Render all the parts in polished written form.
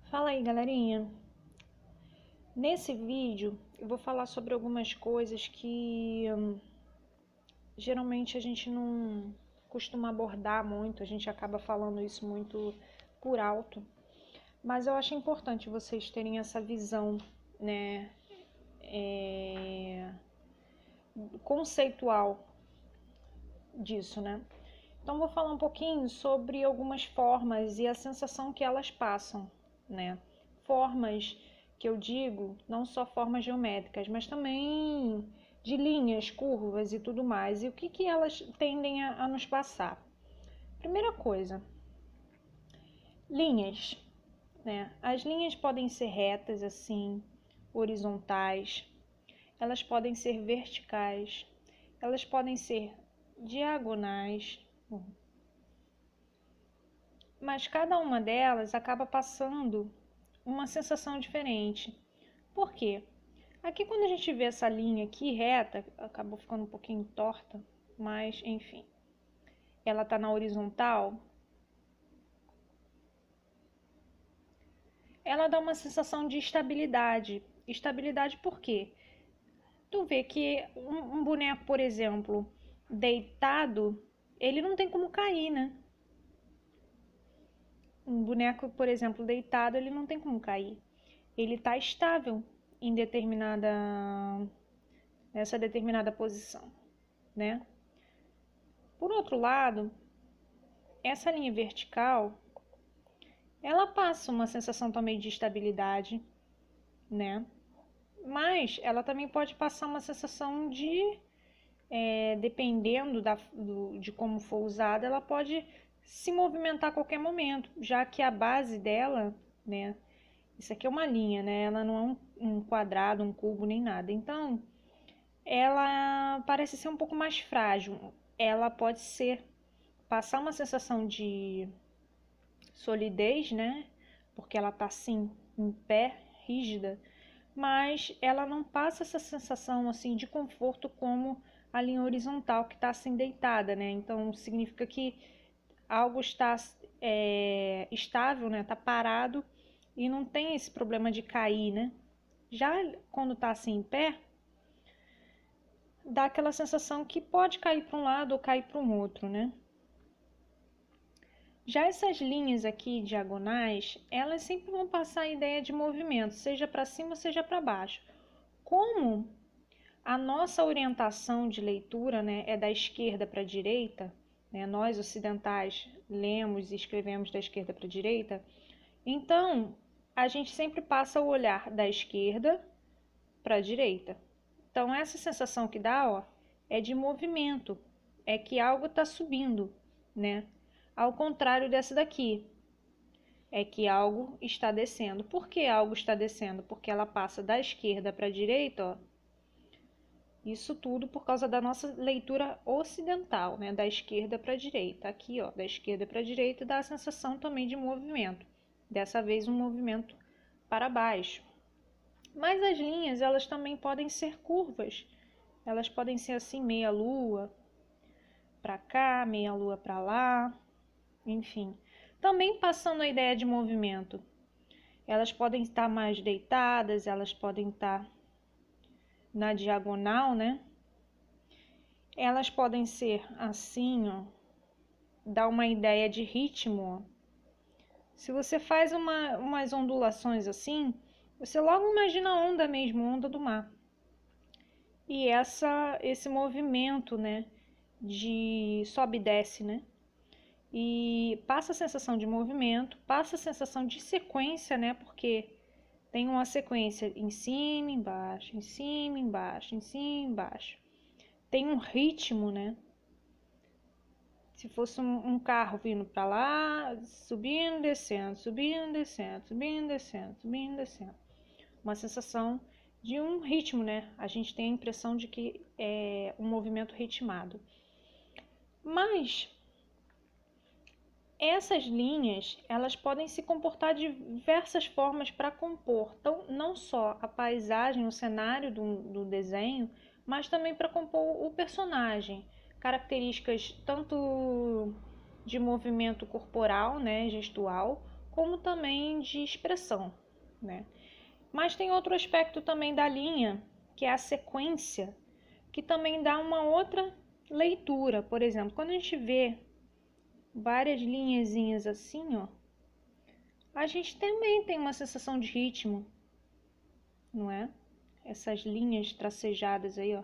Fala aí, galerinha. Nesse vídeo eu vou falar sobre algumas coisas que geralmente a gente não costuma abordar muito, a gente acaba falando isso muito por alto, mas eu acho importante vocês terem essa visão, né, conceitual disso, né? Então vou falar um pouquinho sobre algumas formas e a sensação que elas passam, né? Formas que eu digo, não só formas geométricas, mas também de linhas, curvas e tudo mais. E o que elas tendem a nos passar? Primeira coisa, linhas, né? As linhas podem ser retas assim, horizontais, elas podem ser verticais, elas podem ser diagonais, mas cada uma delas acaba passando uma sensação diferente. Por quê? Aqui quando a gente vê essa linha aqui reta, acabou ficando um pouquinho torta, mas enfim, ela está na horizontal, ela dá uma sensação de estabilidade. Estabilidade por quê? Tu vê que um boneco, por exemplo, deitado, ele não tem como cair, né? Um boneco, por exemplo, deitado, ele não tem como cair. Ele está estável em nessa determinada posição, né? Por outro lado, essa linha vertical, ela passa uma sensação também de estabilidade, né? Mas ela também pode passar uma sensação de, dependendo de como for usada, ela pode se movimentar a qualquer momento, já que a base dela, né? Isso aqui é uma linha, né? Ela não é um quadrado, um cubo, nem nada. Então, ela parece ser um pouco mais frágil. Ela pode passar uma sensação de solidez, né? Porque ela tá assim, em pé, rígida, mas ela não passa essa sensação assim de conforto como a linha horizontal que está assim deitada, né? Então significa que algo está estável, né? Tá parado e não tem esse problema de cair, né? Já quando tá assim em pé, dá aquela sensação que pode cair para um lado ou cair para um outro, né? Já essas linhas aqui diagonais, elas sempre vão passar a ideia de movimento, seja para cima, seja para baixo. Como a nossa orientação de leitura, né, é da esquerda para a direita, né, nós ocidentais lemos e escrevemos da esquerda para a direita, então a gente sempre passa o olhar da esquerda para a direita. Então essa sensação que dá, ó, é de movimento, é que algo está subindo, né? Ao contrário dessa daqui, é que algo está descendo. Por que algo está descendo? Porque ela passa da esquerda para a direita, ó. Isso tudo por causa da nossa leitura ocidental, né? Da esquerda para a direita. Aqui, ó, da esquerda para a direita dá a sensação também de movimento. Dessa vez um movimento para baixo. Mas as linhas, elas também podem ser curvas. Elas podem ser assim, meia lua para cá, meia lua para lá, enfim. Também passando a ideia de movimento. Elas podem estar mais deitadas, elas podem estar na diagonal, né? Elas podem ser assim, ó, dá uma ideia de ritmo, ó. Se você faz umas ondulações assim, você logo imagina a onda mesmo, onda do mar. E esse movimento, né, de sobe e desce, né? E passa a sensação de movimento, passa a sensação de sequência, né? Porque tem uma sequência em cima, embaixo, em cima, embaixo, em cima, embaixo. Tem um ritmo, né? Se fosse um carro vindo para lá, subindo, descendo, subindo, descendo, subindo, descendo, subindo, descendo. Uma sensação de um ritmo, né? A gente tem a impressão de que é um movimento ritmado. Mas essas linhas, elas podem se comportar de diversas formas para compor, então, não só a paisagem, o cenário do desenho, mas também para compor o personagem. características tanto de movimento corporal, né, gestual, como também de expressão, né? Mas tem outro aspecto também da linha, que é a sequência, que também dá uma outra leitura. Por exemplo, quando a gente vê várias linhazinhas assim, ó, a gente também tem uma sensação de ritmo, não é? Essas linhas tracejadas aí, ó,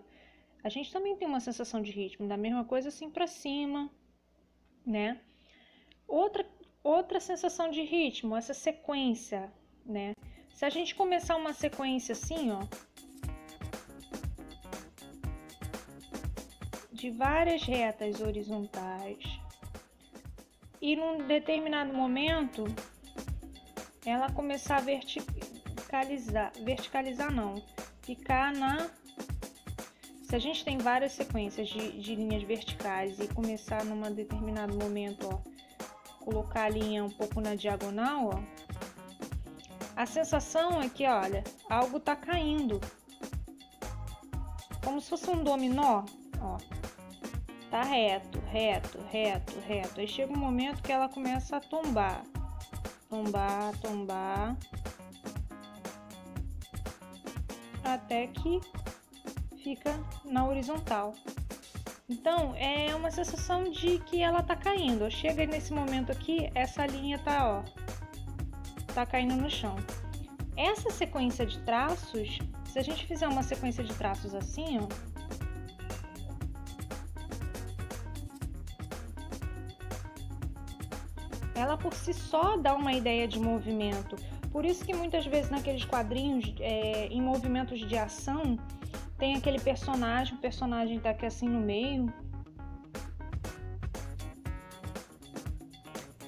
a gente também tem uma sensação de ritmo, da mesma coisa assim para cima, né? Outra sensação de ritmo, essa sequência, né? Se a gente começar uma sequência assim, ó, de várias retas horizontais, e num determinado momento ela começar a verticalizar não, ficar na... Se a gente tem várias sequências de linhas verticais e começar num determinado momento, ó, colocar a linha um pouco na diagonal, ó, a sensação é que, olha, algo tá caindo, como se fosse um dominó, ó, tá reto, reto, reto, reto. Aí chega um momento que ela começa a tombar, tombar, tombar, até que fica na horizontal. Então, é uma sensação de que ela tá caindo. Chega nesse momento aqui, essa linha tá, ó, tá caindo no chão. Essa sequência de traços, se a gente fizer uma sequência de traços assim, ó, ela por si só dá uma ideia de movimento. Por isso que muitas vezes naqueles quadrinhos, em movimentos de ação, tem aquele personagem, o personagem tá aqui assim no meio,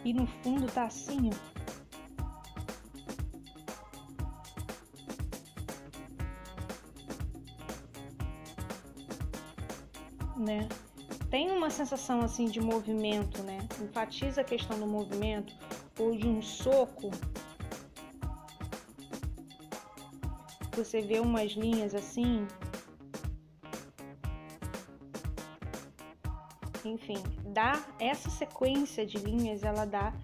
e no fundo tá assim, ó. Né? Tem uma sensação assim de movimento, né? Enfatiza a questão do movimento ou de um soco. Você vê umas linhas assim. Enfim, dá essa sequência de linhas, ela dá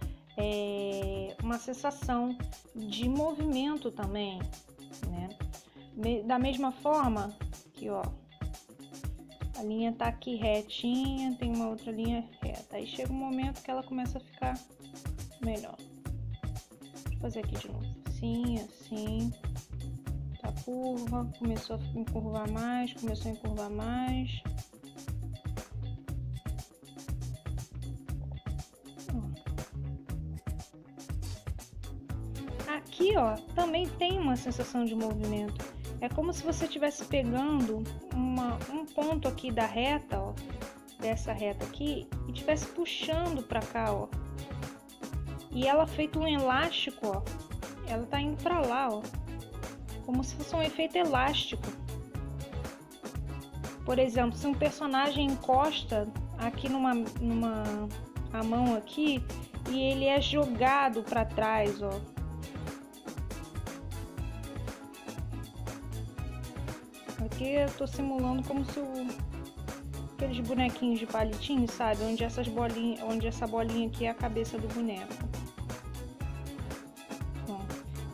uma sensação de movimento também, né? Da mesma forma que, ó, a linha tá aqui retinha, tem uma outra linha reta. Aí chega um momento que ela começa a ficar melhor. Deixa eu fazer aqui de novo. Assim, assim. Tá curva, começou a encurvar mais, começou a encurvar mais. Aqui, ó, também tem uma sensação de movimento. É como se você estivesse pegando um ponto aqui da reta, ó, dessa reta aqui, e estivesse puxando para cá, ó. E ela feito um elástico, ó. Ela tá indo para lá, ó. Como se fosse um efeito elástico. Por exemplo, se um personagem encosta aqui a mão aqui e ele é jogado para trás, ó. Aqui eu tô simulando como se aqueles bonequinhos de palitinho, sabe? Onde essa bolinha aqui é a cabeça do boneco. Bom,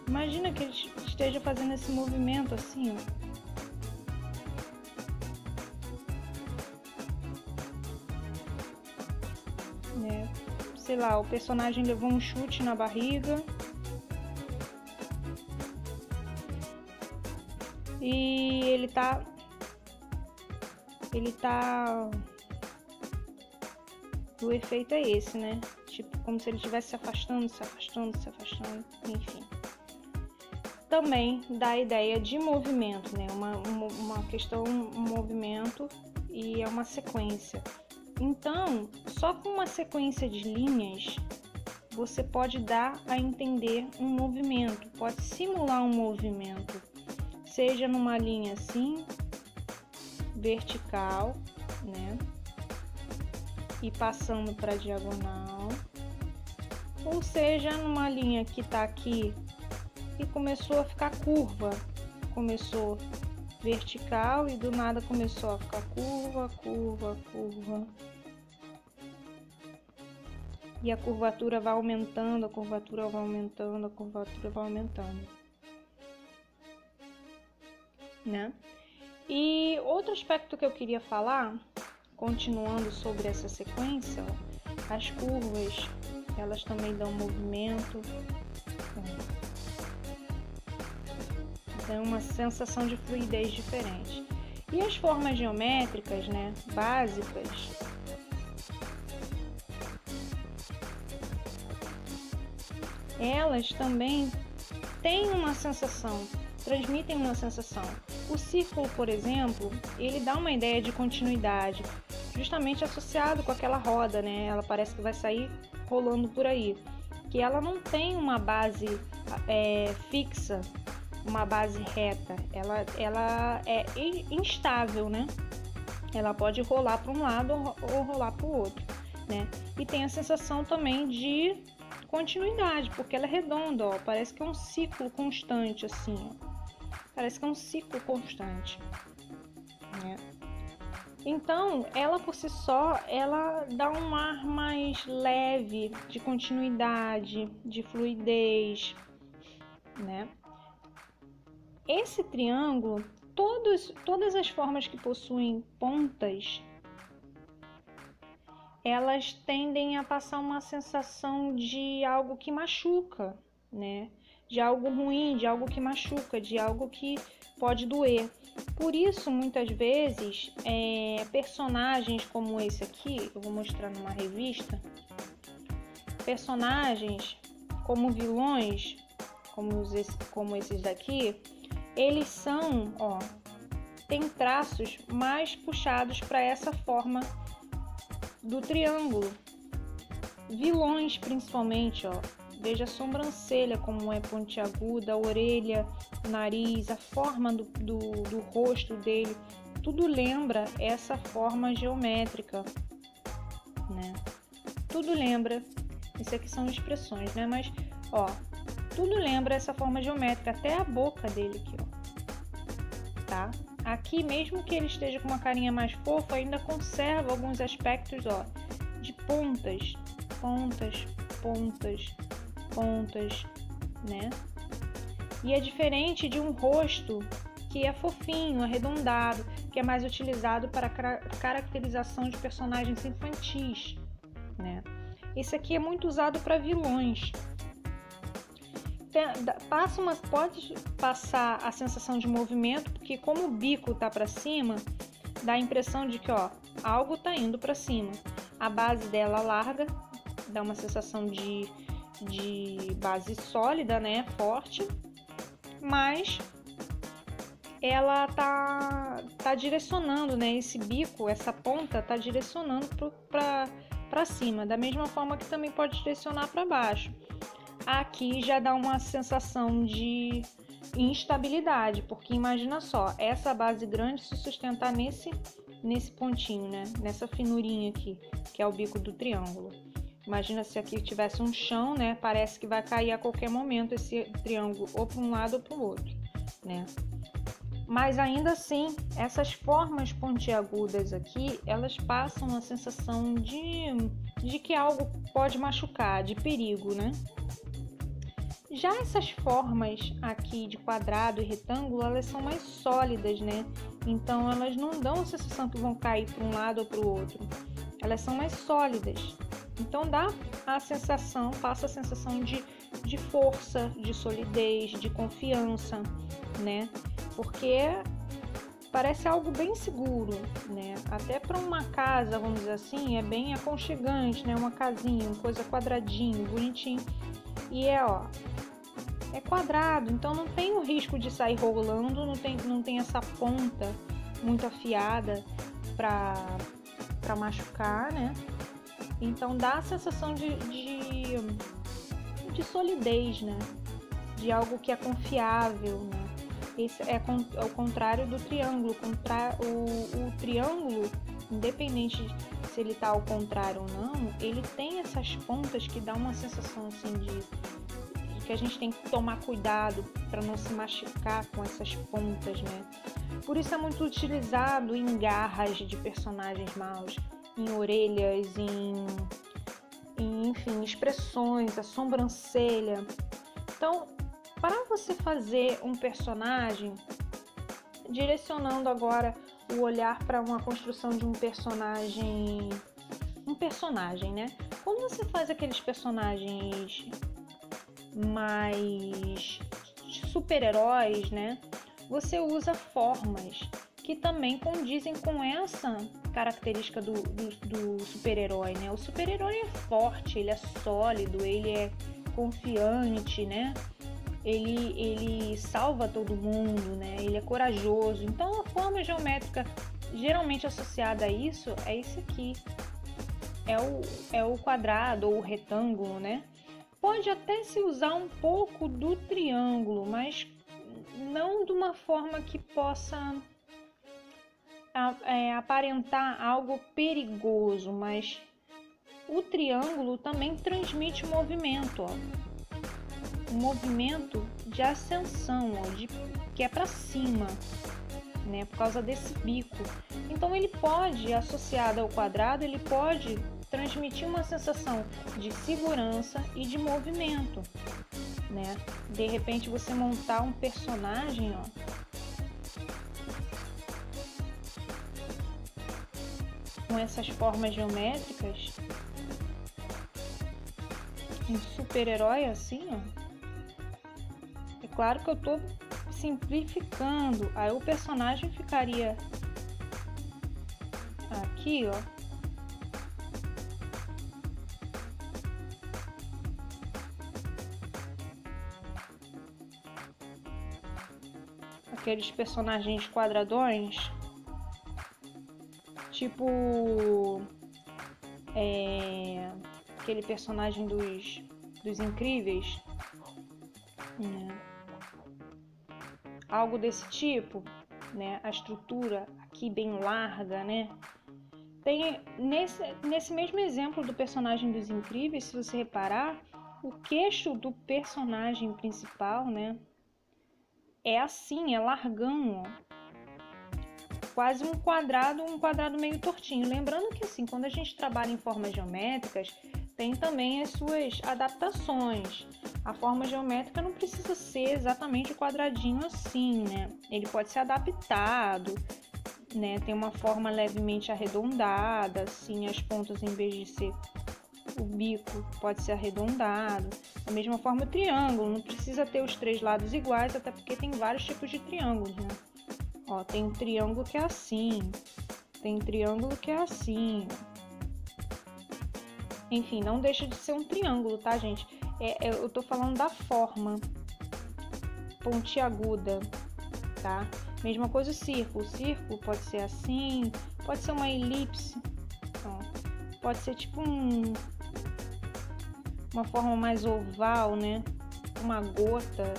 imagina que ele esteja fazendo esse movimento assim, ó. Sei lá, o personagem levou um chute na barriga. E ele tá o efeito é esse, né? Tipo, como se ele estivesse se afastando, se afastando, se afastando, enfim. Também dá a ideia de movimento, né? Uma questão, um movimento e é uma sequência. Então, só com uma sequência de linhas, você pode dar a entender um movimento, pode simular um movimento. Seja numa linha assim, vertical, né? E passando para diagonal. Ou seja, numa linha que tá aqui e começou a ficar curva. Começou vertical e do nada começou a ficar curva, curva, curva. E a curvatura vai aumentando, a curvatura vai aumentando, a curvatura vai aumentando, né? E outro aspecto que eu queria falar, continuando sobre essa sequência, as curvas, elas também dão movimento, dão uma sensação de fluidez diferente. E as formas geométricas, né, básicas, elas também têm uma sensação, transmitem uma sensação. O círculo, por exemplo, ele dá uma ideia de continuidade, justamente associado com aquela roda, né? Ela parece que vai sair rolando por aí, que ela não tem uma base fixa, uma base reta, ela é instável, né? Ela pode rolar para um lado ou rolar para o outro, né? E tem a sensação também de continuidade, porque ela é redonda, ó, parece que é um ciclo constante, assim, ó. Parece que é um ciclo constante, né? Então, ela por si só, ela dá um ar mais leve, de continuidade, de fluidez, né? Esse triângulo, todas as formas que possuem pontas, elas tendem a passar uma sensação de algo que machuca, né? De algo ruim, de algo que machuca, de algo que pode doer. Por isso, muitas vezes, personagens como esse aqui, eu vou mostrar numa revista, personagens como vilões, como esses daqui, eles são, ó, tem traços mais puxados para essa forma do triângulo. Vilões, principalmente, ó. Veja a sobrancelha como é pontiaguda, a orelha, o nariz, a forma do rosto dele. Tudo lembra essa forma geométrica, né? Tudo lembra. Isso aqui são expressões, né? Mas, ó, tudo lembra essa forma geométrica. Até a boca dele aqui, ó. Tá? Aqui, mesmo que ele esteja com uma carinha mais fofa, ainda conserva alguns aspectos, ó, de pontas, pontas, pontas, pontas, né? E é diferente de um rosto que é fofinho, arredondado, que é mais utilizado para caracterização de personagens infantis, né? Esse aqui é muito usado para vilões. Pode passar a sensação de movimento, porque como o bico tá para cima, dá a impressão de que, ó, algo tá indo para cima. A base dela larga, dá uma sensação de base sólida, né, forte, mas ela tá direcionando, né, esse bico, essa ponta tá direcionando para cima, da mesma forma que também pode direcionar para baixo. Aqui já dá uma sensação de instabilidade, porque imagina só, essa base grande se sustentar nesse pontinho, né, nessa finurinha aqui, que é o bico do triângulo. Imagina se aqui tivesse um chão, né? Parece que vai cair a qualquer momento esse triângulo, ou para um lado ou para o outro, né? Mas ainda assim, essas formas pontiagudas aqui, elas passam a sensação de que algo pode machucar, de perigo, né? Já essas formas aqui de quadrado e retângulo, elas são mais sólidas, né? Então, elas não dão a sensação que vão cair para um lado ou para o outro. Elas são mais sólidas. Então passa a sensação de força, de solidez, de confiança, né? Porque parece algo bem seguro, né? Até para uma casa, vamos dizer assim, é bem aconchegante, né? Uma casinha, uma coisa quadradinho, bonitinho. E é quadrado, então não tem o risco de sair rolando, não tem essa ponta muito afiada para machucar, né? Então dá a sensação de solidez, né? De algo que é confiável, né? Esse é ao contrário do triângulo. O triângulo, independente se ele tá ao contrário ou não, ele tem essas pontas que dá uma sensação assim que a gente tem que tomar cuidado para não se machucar com essas pontas, né? Por isso é muito utilizado em garras de personagens maus, em orelhas, enfim, expressões, a sobrancelha. Então, para você fazer um personagem, direcionando agora o olhar para uma construção de um personagem, né? Quando você faz aqueles personagens mais super-heróis, né? Você usa formas que também condizem com essa característica do super-herói, né? O super-herói é forte, ele é sólido, ele é confiante, né? Ele salva todo mundo, né? Ele é corajoso. Então, a forma geométrica geralmente associada a isso é esse aqui. É o quadrado ou o retângulo, né? Pode até se usar um pouco do triângulo, mas não de uma forma que possa aparentar algo perigoso, mas o triângulo também transmite movimento, ó. Um movimento de ascensão, ó, que é para cima, né, por causa desse bico. Então ele pode, associado ao quadrado, ele pode transmitir uma sensação de segurança e de movimento, né? De repente você montar um personagem, ó, com essas formas geométricas, um super-herói assim, ó. É claro que eu tô simplificando, aí o personagem ficaria aqui, ó. Aqueles personagens quadradões, tipo aquele personagem dos Incríveis, né? Algo desse tipo, né? A estrutura aqui bem larga, né? Tem nesse mesmo exemplo do personagem dos Incríveis, se você reparar, o queixo do personagem principal, né? É assim, é largão, ó. Quase um quadrado meio tortinho. Lembrando que assim, quando a gente trabalha em formas geométricas, tem também as suas adaptações. A forma geométrica não precisa ser exatamente o quadradinho assim, né? Ele pode ser adaptado, né? Tem uma forma levemente arredondada, assim, as pontas, em vez de ser o bico, pode ser arredondado. Da mesma forma o triângulo, não precisa ter os três lados iguais, até porque tem vários tipos de triângulos, né? Ó, tem um triângulo que é assim, tem triângulo que é assim. Enfim, não deixa de ser um triângulo, tá, gente? Eu tô falando da forma pontiaguda, tá? Mesma coisa o círculo. O círculo pode ser assim, pode ser uma elipse, ó, pode ser tipo uma forma mais oval, né? Uma gota.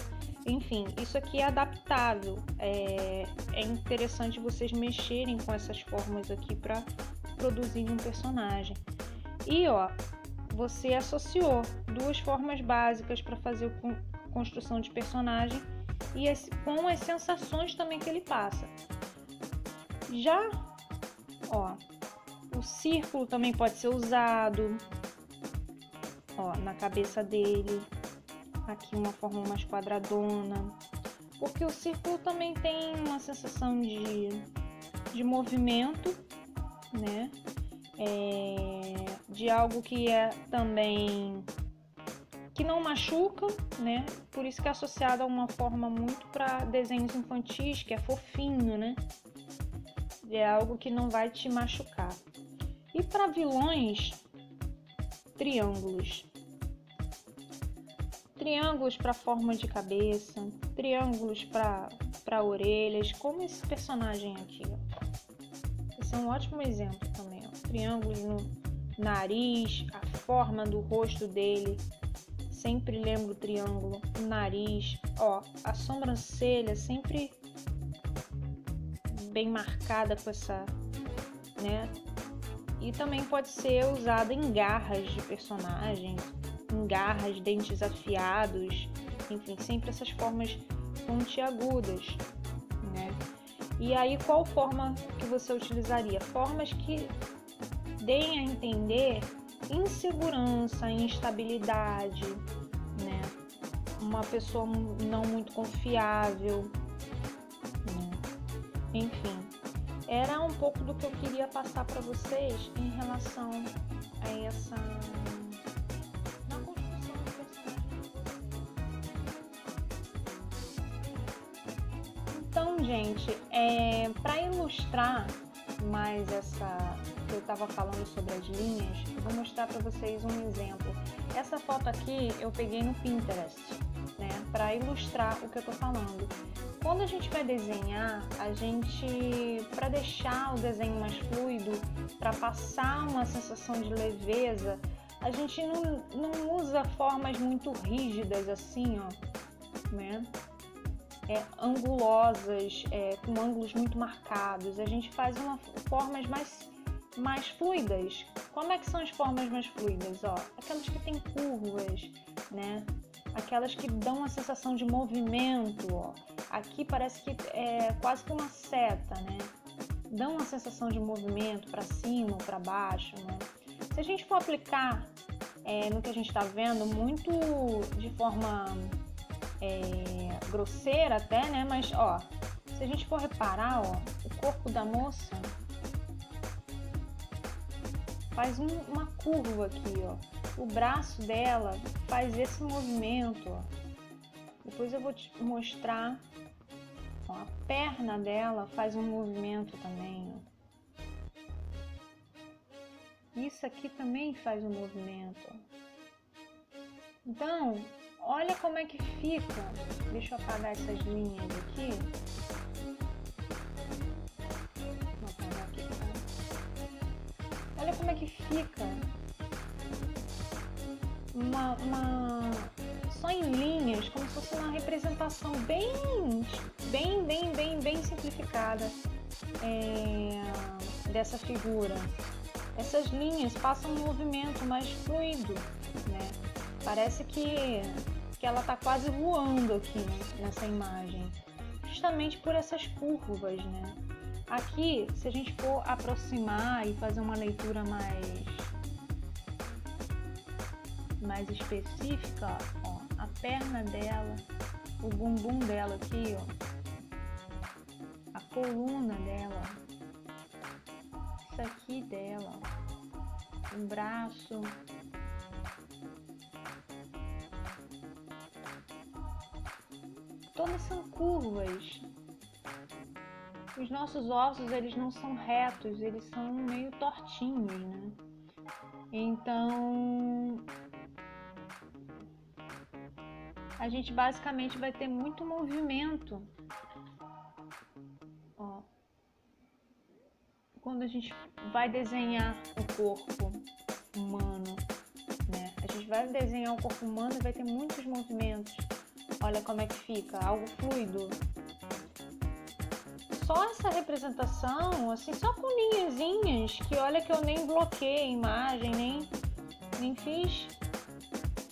Enfim, isso aqui é adaptável. É interessante vocês mexerem com essas formas aqui para produzir um personagem. E ó, você associou duas formas básicas para fazer a construção de personagem e com as sensações também que ele passa. Já, ó, o círculo também pode ser usado, ó, na cabeça dele. Aqui uma forma mais quadradona, porque o círculo também tem uma sensação de movimento, né? De algo que é também que não machuca, né? Por isso que é associado a uma forma muito para desenhos infantis, que é fofinho, né? É algo que não vai te machucar. E para vilões, triângulos. Triângulos para forma de cabeça, triângulos para orelhas, como esse personagem aqui, ó. Esse é um ótimo exemplo também, ó. Triângulos no nariz, a forma do rosto dele, sempre lembra o triângulo, o nariz, ó, a sobrancelha sempre bem marcada com essa, né? E também pode ser usada em garras de personagens, em garras, dentes afiados, enfim, sempre essas formas pontiagudas, né? E aí, qual forma que você utilizaria? Formas que deem a entender insegurança, instabilidade, né? Uma pessoa não muito confiável, né? Enfim, era um pouco do que eu queria passar para vocês em relação a essa na construção do personagem. Então, gente, para ilustrar mais essa que eu estava falando sobre as linhas, eu vou mostrar para vocês um exemplo. Essa foto aqui eu peguei no Pinterest, né, para ilustrar o que eu estou falando. Quando a gente vai desenhar, para deixar o desenho mais fluido, para passar uma sensação de leveza, a gente não usa formas muito rígidas assim, ó, né? Angulosas, com ângulos muito marcados. A gente faz formas mais fluidas. Como é que são as formas mais fluidas? Ó, aquelas que tem curvas, né? Aquelas que dão uma sensação de movimento, ó. Aqui parece que é quase que uma seta, né? Dão uma sensação de movimento para cima, para baixo, né? Se a gente for aplicar no que a gente está vendo, muito de forma grosseira até, né? Mas, ó, se a gente for reparar, ó, o corpo da moça faz uma curva aqui, ó. O braço dela faz esse movimento, ó. Depois eu vou te mostrar, ó, a perna dela faz um movimento também, ó. Isso aqui também faz um movimento, ó. Então, olha como é que fica. Deixa eu apagar essas linhas aqui. Vou apagar aqui, tá? Olha como é que fica. Só em linhas, como se fosse uma representação bem simplificada dessa figura. Essas linhas passam um movimento mais fluido, né? Parece que ela está quase voando aqui, né, nessa imagem, justamente por essas curvas, né? Aqui, se a gente for aproximar e fazer uma leitura mais específica, ó, a perna dela, o bumbum dela aqui, ó, a coluna dela, isso aqui dela, o braço, todas são curvas. Os nossos ossos, eles não são retos, eles são meio tortinhos, né? Então, a gente basicamente vai ter muito movimento, ó, quando a gente vai desenhar o corpo humano, né? A gente vai desenhar o corpo humano e vai ter muitos movimentos. Olha como é que fica, algo fluido. Só essa representação, assim, só com linhazinhas, que olha que eu nem bloqueei a imagem, nem fiz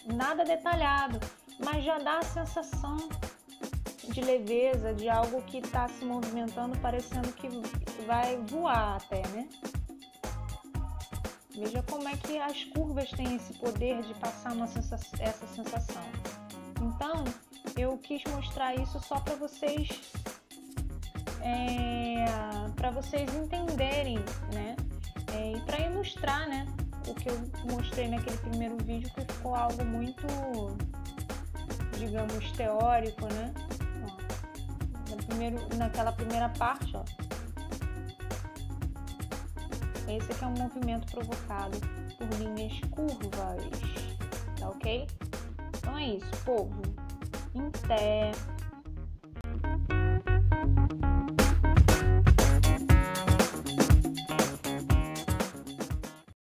nada detalhado, mas já dá a sensação de leveza, de algo que está se movimentando, parecendo que vai voar até, né? Veja como é que as curvas têm esse poder de passar essa sensação. Então, eu quis mostrar isso só para vocês entenderem, né? E para ilustrar, né? O que eu mostrei naquele primeiro vídeo, que ficou algo muito, digamos, teórico, né? Ó, naquela primeira parte, ó. Esse aqui é um movimento provocado por linhas curvas, tá ok? Então é isso, povo. Em pé.